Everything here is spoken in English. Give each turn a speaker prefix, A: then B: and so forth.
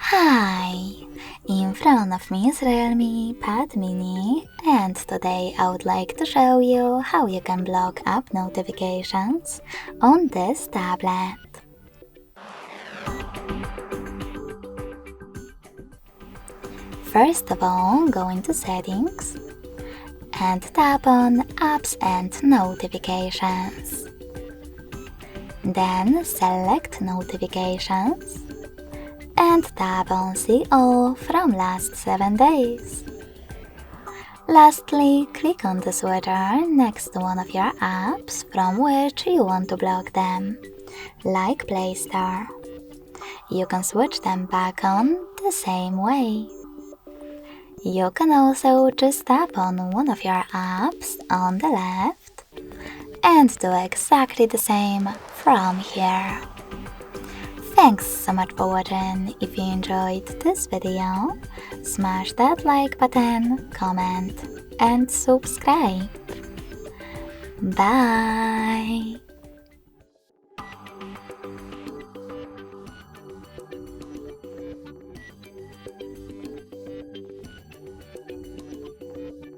A: Hi! In front of me is Realme Pad Mini, and today I would like to show you how you can block app notifications on this tablet. First of all, go into Settings and tap on Apps and Notifications. Then select Notifications and tap on See All from last 7 days. Lastly, click on the switcher next to one of your apps from which you want to block them, like Play Store. You can switch them back on the same way. You can also just tap on one of your apps on the left and do exactly the same from here. Thanks so much for watching. If you enjoyed this video, smash that like button, comment and subscribe. Bye!